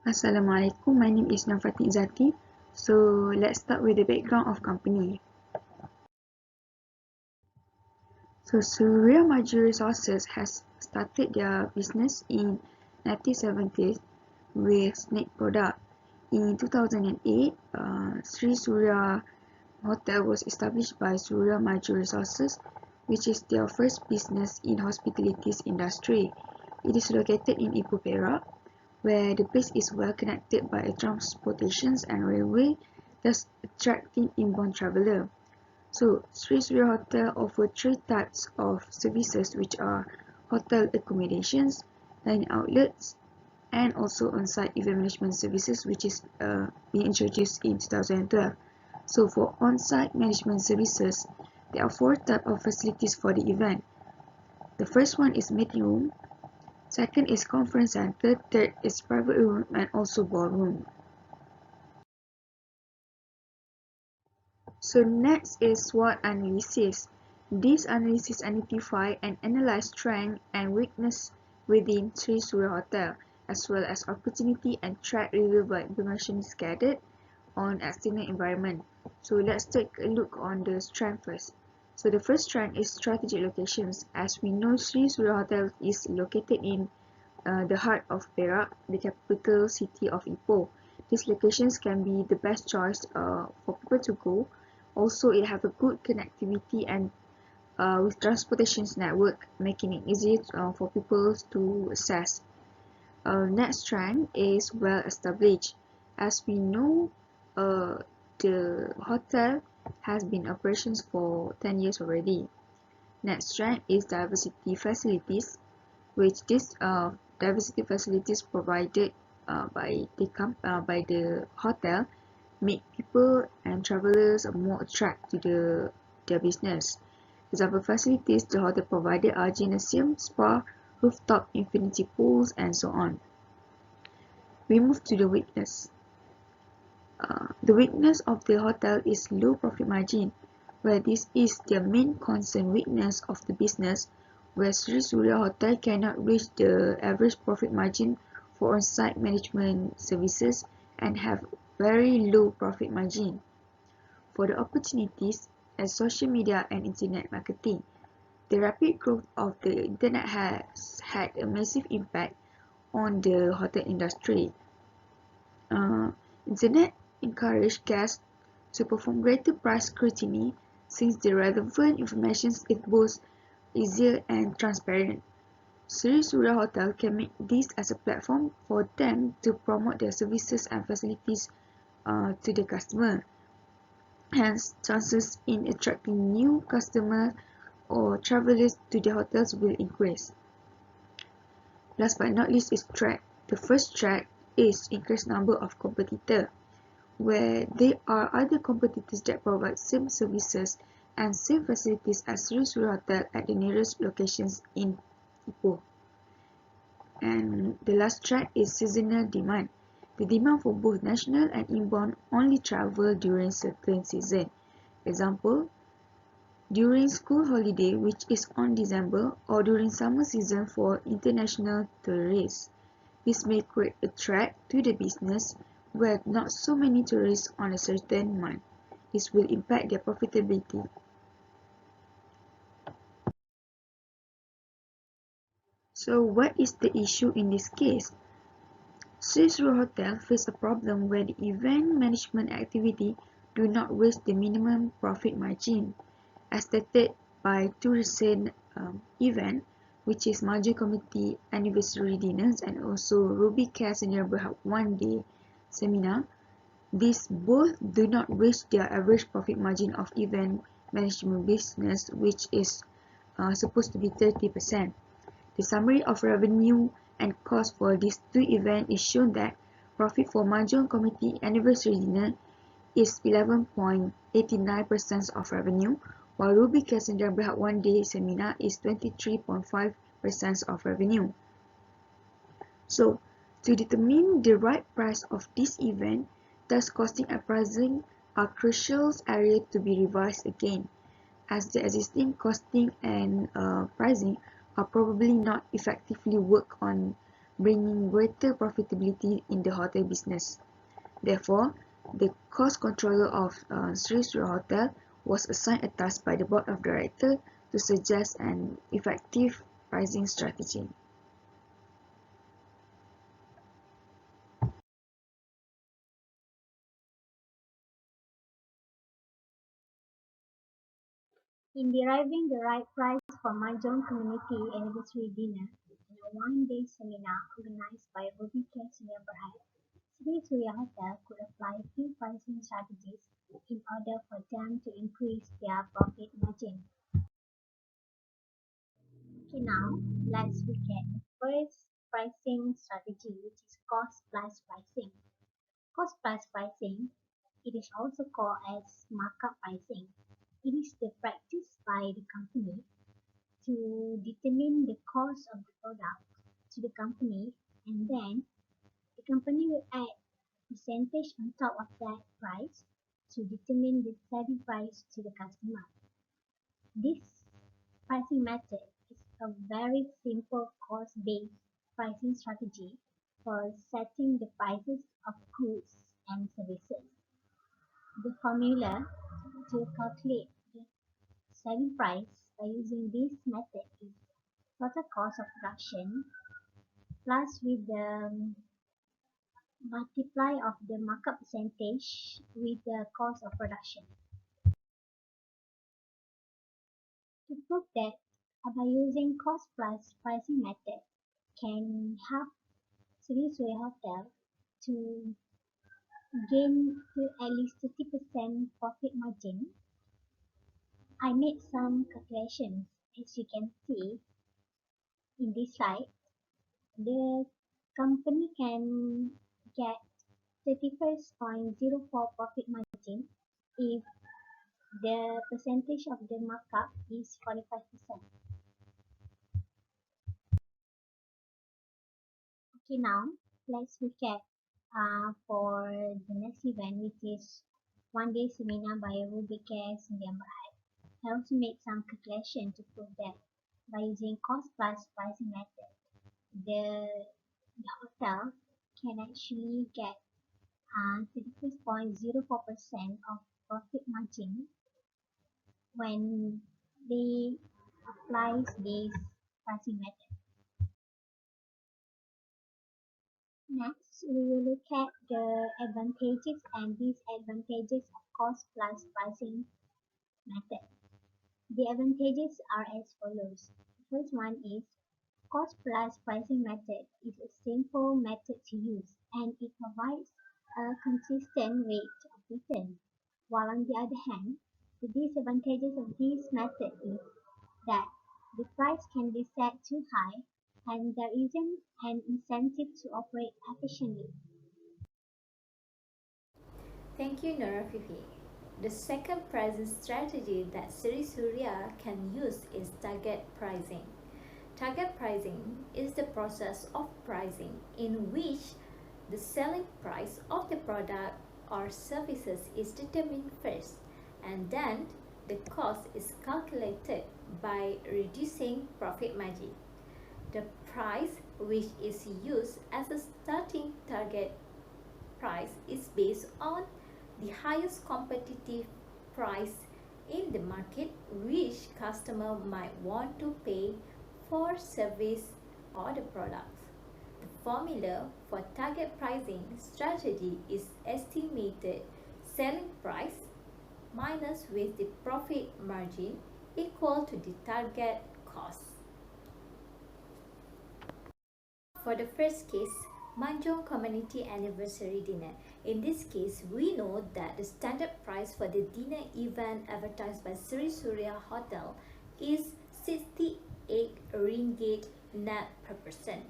Assalamualaikum, my name is Nafati Zati. So let's start with the background of company. So Surya Maju Resources has started their business in 1970s with snake product. In 2008, Sri Surya Hotel was established by Surya Maju Resources, which is their first business in hospitalities industry. It is located in Ipoh, Perak, where the place is well connected by transportations and railway, thus attracting inbound traveller. So, Sri Surya Hotel offers three types of services, which are hotel accommodations, dining outlets, and also on-site event management services, which is being introduced in 2012. So, for on-site management services, there are four types of facilities for the event. The first one is meeting room, second is conference center, third is private room, and also ballroom. So next is SWOT analysis. This analysis identify and analyze strength and weakness within Sri Surya Hotel, as well as opportunity and threat revealed by information scattered on external environment. So let's take a look on the strength first. So the first strength is strategic locations. As we know, Sri Surya Hotel is located in the heart of Perak, the capital city of Ipoh. These locations can be the best choice for people to go. Also, it have a good connectivity and with transportations network, making it easy for people to access. Next trend is well established. As we know, the hotel has been operations for 10 years already. Next trend is diversity facilities, which this diversity facilities provided by the hotel make people and travelers more attracted to their business. Example facilities the hotel provided are gymnasium, spa, rooftop infinity pools, and so on. We move to the weakness. The weakness of the hotel is low profit margin, where this is their main concern weakness of the business, where Sri Surya Hotel cannot reach the average profit margin for on-site management services and have very low profit margin. For the opportunities as social media and internet marketing, the rapid growth of the internet has had a massive impact on the hotel industry. Internet encouraged guests to perform greater price scrutiny since the relevant information is both easier and transparent. Sri Surya Hotel can make this as a platform for them to promote their services and facilities to the customer. Hence, chances in attracting new customers or travelers to the hotels will increase. Last but not least is threat. The first threat is increased number of competitors, where there are other competitors that provide same services and same facilities as Sri Surya Hotel at the nearest locations in Ipoh. And the last threat is seasonal demand. The demand for both national and inbound only travel during certain season. Example, during school holiday, which is on December, or during summer season for international tourists. This may create a threat to the business where not so many tourists on a certain month. This will impact their profitability. So what is the issue in this case? Sri Surya Hotel face a problem where the event management activity do not reach the minimum profit margin, as stated by two recent events, which is Maju Committee Anniversary Dinners and also Ruby Care Senior Berhad One Day Seminar. These both do not reach their average profit margin of event management business, which is supposed to be 30%. The summary of revenue and cost for these two events is shown that profit for Mahjong Committee Anniversary Dinner is 11.89% of revenue, while Ruby Cassandra Berhad One Day Seminar is 23.5% of revenue. So, to determine the right price of this event, thus costing and pricing are crucial areas to be revised again, as the existing costing and pricing are probably not effectively worked on bringing greater profitability in the hotel business. Therefore, the cost controller of Sri Surya Hotel was assigned a task by the board of directors to suggest an effective pricing strategy. In deriving the right price for Mahjong Community Anniversary Dinner in a one-day seminar organized by Rubicare Senior Berhad, Sri Surya Hotel could apply few pricing strategies in order for them to increase their profit margin. Okay, now let's look at the first pricing strategy, which is cost plus pricing. Cost plus pricing, it is also called as markup pricing. It is the practice by the company to determine the cost of the product to the company, and then the company will add a percentage on top of that price to determine the selling price to the customer. This pricing method is a very simple cost-based pricing strategy for setting the prices of goods and services. The formula to calculate the selling price by using this method is total cost of production plus with the multiply of the markup percentage with the cost of production. To prove that, by using cost plus pricing method can help Sri Surya Hotel to gain to at least 30% profit margin. I made some calculations. As you can see in this slide, the company can get 31.04 profit margin if the percentage of the markup is 45%. Okay, now let's look at for the next event, which is one day seminar by Rubicare Indian Bahai. I also made some calculation to prove that by using cost plus pricing method, the hotel can actually get 36.04% of profit margin when they applies this pricing method. Next, we will look at the advantages and disadvantages of cost plus pricing method. The advantages are as follows. The first one is cost plus pricing method is a simple method to use and it provides a consistent rate of return. While on the other hand, the disadvantages of this method is that the price can be set too high and there isn't an incentive to operate efficiently. Thank you, Nora Fifi. The second pricing strategy that Sri Surya can use is target pricing. Target pricing is the process of pricing in which the selling price of the product or services is determined first, and then the cost is calculated by reducing profit margin. The price which is used as a starting target price is based on the highest competitive price in the market which customer might want to pay for service or the products. The formula for target pricing strategy is estimated selling price minus with the profit margin equal to the target cost. For the first case, Mahjong Community Anniversary Dinner. In this case, we know that the standard price for the dinner event advertised by Sri Surya Hotel is 68 ringgit net per person.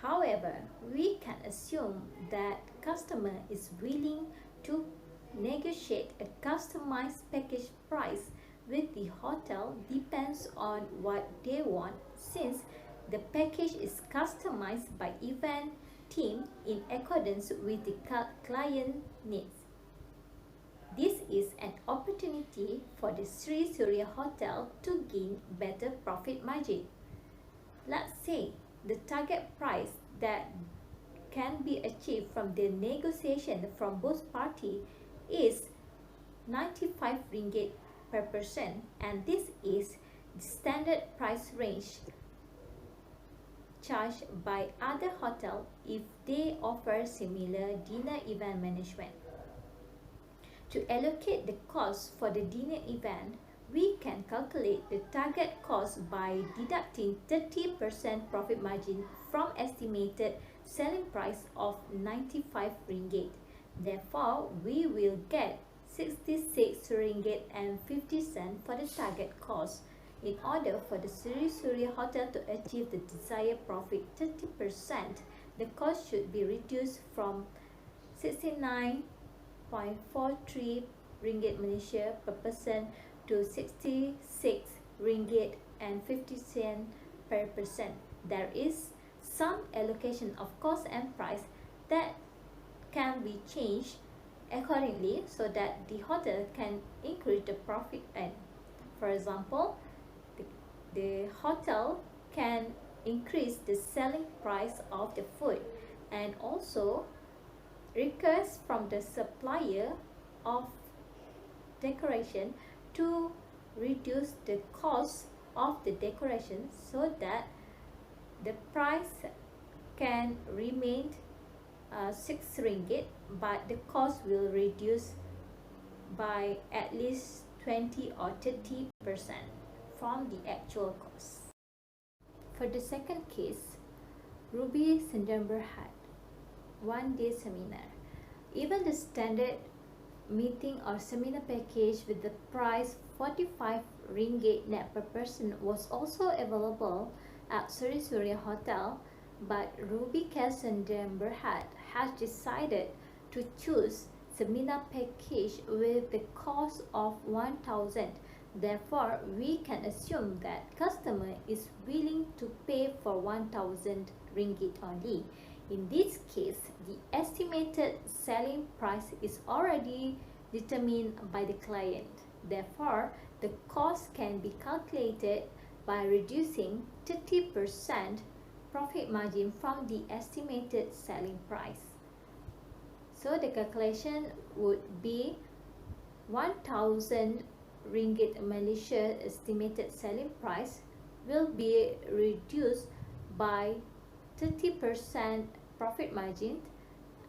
However, we can assume that customer is willing to negotiate a customized package price with the hotel depends on what they want, since the package is customized by event team in accordance with the client needs. This is an opportunity for the Sri Surya Hotel to gain better profit margin. Let's say the target price that can be achieved from the negotiation from both parties is 95 ringgit per person, and this is the standard price range charged by other hotels if they offer similar dinner event management. To allocate the cost for the dinner event, we can calculate the target cost by deducting 30% profit margin from estimated selling price of 95 ringgit. Therefore, we will get 66 ringgit and 50 cents for the target cost. In order for the Sri Surya Hotel to achieve the desired profit 30%, the cost should be reduced from 69 0.43 ringgit Malaysia per person to 66 ringgit and 50 cent per person. There is some allocation of cost and price that can be changed accordingly so that the hotel can increase the profit earned. For example, the hotel can increase the selling price of the food and also request from the supplier of decoration to reduce the cost of the decoration so that the price can remain 6 ringgit, but the cost will reduce by at least 20 or 30% from the actual cost. For the second case, Ruby September had 1-day seminar. Even the standard meeting or seminar package with the price 45 ringgit net per person was also available at Sri Surya Hotel, but Ruby September has decided to choose seminar package with the cost of 1,000. Therefore, we can assume that customer is willing to pay for 1,000 ringgit only. In this case, the estimated selling price is already determined by the client. Therefore, the cost can be calculated by reducing 30% profit margin from the estimated selling price. So the calculation would be 1,000 ringgit Malaysia estimated selling price will be reduced by 30% profit margin,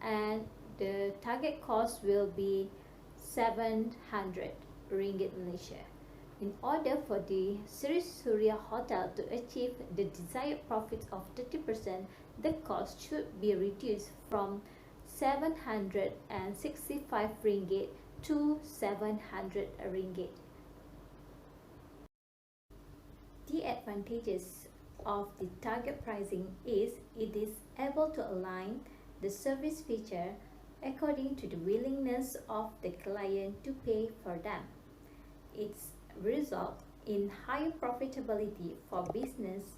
and the target cost will be 700 ringgit Malaysia. In order for the Sri Surya Hotel to achieve the desired profits of 30%, the cost should be reduced from 765 ringgit to 700 ringgit. The advantages of the target pricing is it is able to align the service feature according to the willingness of the client to pay for them. It's result in higher profitability for business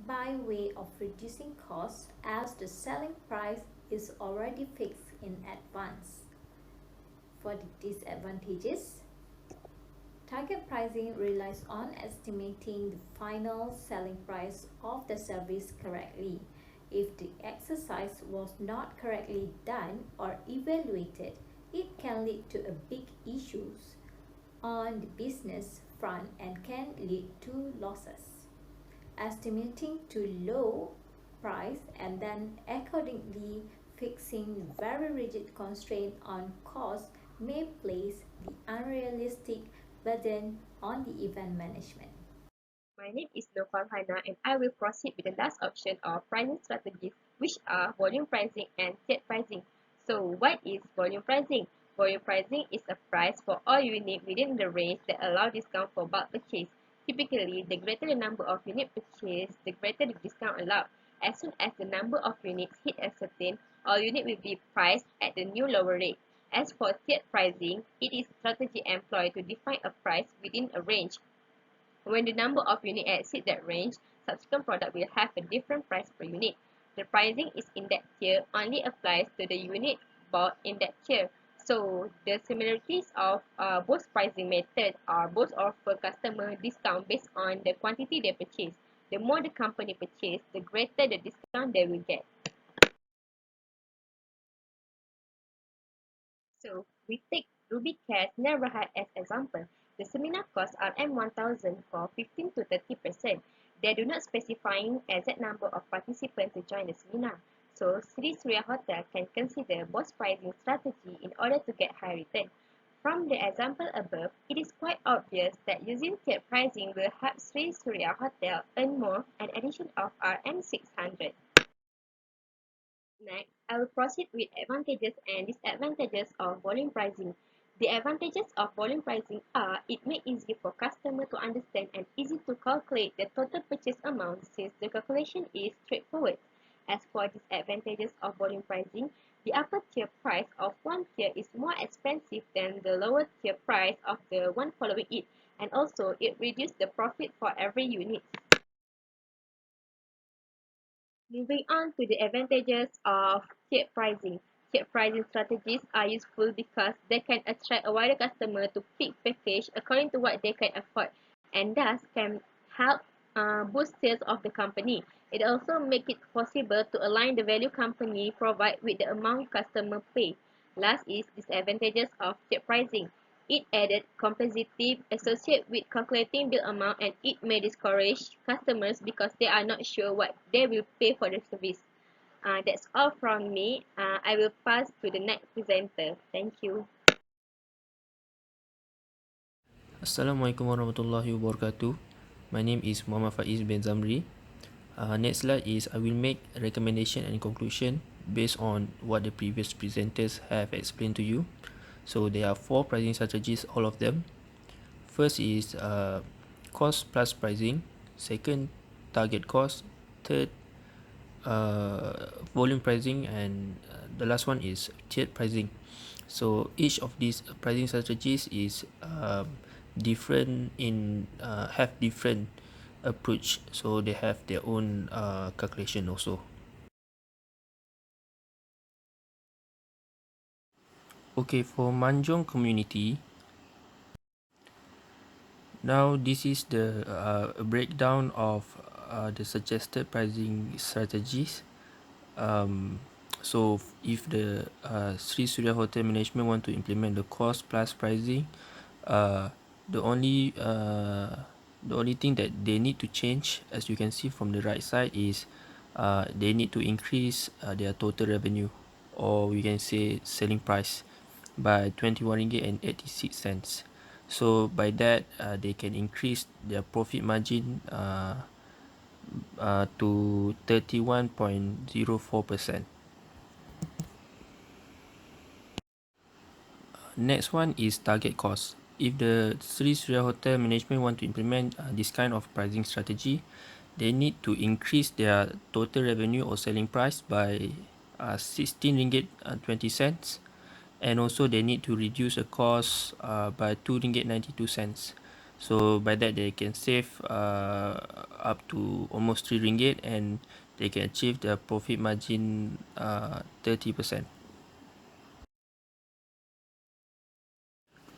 by way of reducing costs as the selling price is already fixed in advance. For the disadvantages, target pricing relies on estimating the final selling price of the service correctly. If the exercise was not correctly done or evaluated, it can lead to a big issues on the business front and can lead to losses. Estimating too low price and then accordingly fixing very rigid constraint on cost may place the unrealistic burden on the event management. My name is Nopal Hana and I will proceed with the last option of pricing strategies, which are volume pricing and tiered pricing. So what is volume pricing? Volume pricing is a price for all units within the range that allow discount for bulk purchase. Typically, the greater the number of units purchased, the greater the discount allowed. As soon as the number of units hit a certain, all units will be priced at the new lower rate. As for tiered pricing, it is a strategy employed to define a price within a range. When the number of units exceed that range, subsequent product will have a different price per unit. The pricing is in that tier only applies to the unit bought in that tier. So the similarities of both pricing methods are both offer customer discount based on the quantity they purchase. The more the company purchase, the greater the discount they will get. So we take Ruby Care's neighborhood as example. The seminar costs RM1000 for 15 to 30%. They do not specifying exact number of participants to join the seminar. So Sri Surya Hotel can consider both pricing strategy in order to get high return. From the example above, it is quite obvious that using tiered pricing will help Sri Surya Hotel earn more, an addition of RM600. Next, I will proceed with advantages and disadvantages of volume pricing. The advantages of volume pricing are it makes easy for customer to understand and easy to calculate the total purchase amount since the calculation is straightforward. As for disadvantages of volume pricing, the upper tier price of one tier is more expensive than the lower tier price of the one following it, and also it reduces the profit for every unit. Moving on to the advantages of tiered pricing. Tiered pricing strategies are useful because they can attract a wider customer to pick package according to what they can afford and thus can help boost sales of the company. It also makes it possible to align the value company provide with the amount customer pay. Last is disadvantages of tiered pricing. It added complexity associated with calculating bill amount and it may discourage customers because they are not sure what they will pay for the service. That's all from me. I will pass to the next presenter. Thank you. Assalamualaikum warahmatullahi wabarakatuh. My name is Muhammad Faiz bin Zamri. Next slide is I will make a recommendation and conclusion based on what the previous presenters have explained to you. So there are 4 pricing strategies, all of them. First is cost plus pricing. Second, target cost. Third, volume pricing, and the last one is tiered pricing. So each of these pricing strategies is different in have different approach, so they have their own calculation also. Okay, for Manjong community, now this is the breakdown of the suggested pricing strategies. So if the Sri Surya Hotel Management want to implement the cost plus pricing, uh, the only uh, the only thing that they need to change, as you can see from the right side, is they need to increase their total revenue, or we can say selling price, by 21 ringgit and 86 cents. So by that they can increase their profit margin to 31.04%. Next one is target cost. If the Sri Surya Hotel Management want to implement this kind of pricing strategy, they need to increase their total revenue or selling price by 16 ringgit 20 cents, and also they need to reduce the cost by 2 ringgit 92 cents. So by that they can save up to almost 3 ringgit, and they can achieve their profit margin 30%.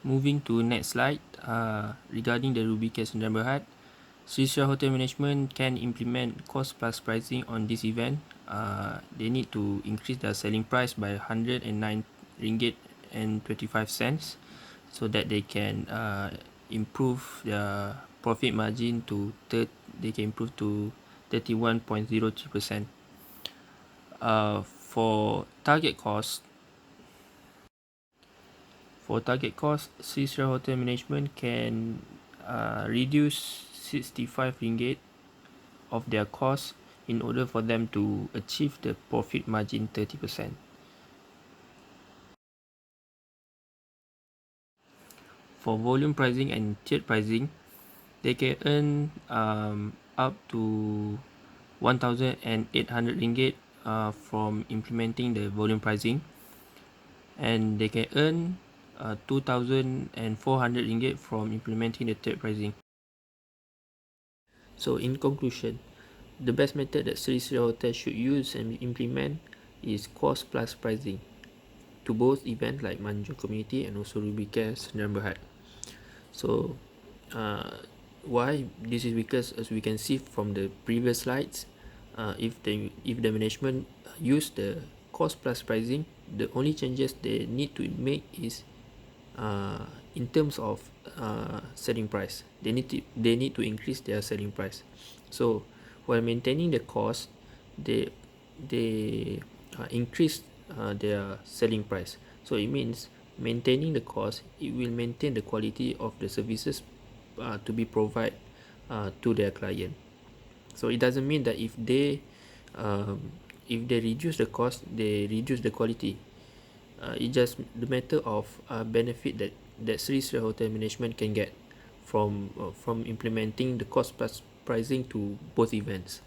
Moving to next slide, regarding the Ruby Case Berhad, Sri Surya Hotel Management can implement cost plus pricing on this event. They need to increase their selling price by 109 ringgit and 25 cents, so that they can improve their profit margin to they can improve to 31.03%. For target cost, Sri Surya Hotel Management can reduce 65 ringgit of their cost in order for them to achieve the profit margin 30%. For volume pricing and tiered pricing, they can earn up to 1,800 ringgit from implementing the volume pricing, and they can earn 2,400 ringgit from implementing the tiered pricing. So in conclusion, the best method that Sri Surya Hotel should use and implement is cost plus pricing to both events like Manjung Community and also Ruby Care Sdn Bhd. So Why? This is because, as we can see from the previous slides, if the management use the cost plus pricing, the only changes they need to make is in terms of selling price. They need to increase their selling price. So while maintaining the cost, they increase their selling price. So it means maintaining the cost, it will maintain the quality of the services to be provided to their client. So it doesn't mean that if they reduce the cost, they reduce the quality. It's just the matter of benefit that Sri Sri Hotel Management can get from implementing the cost plus pricing to both events.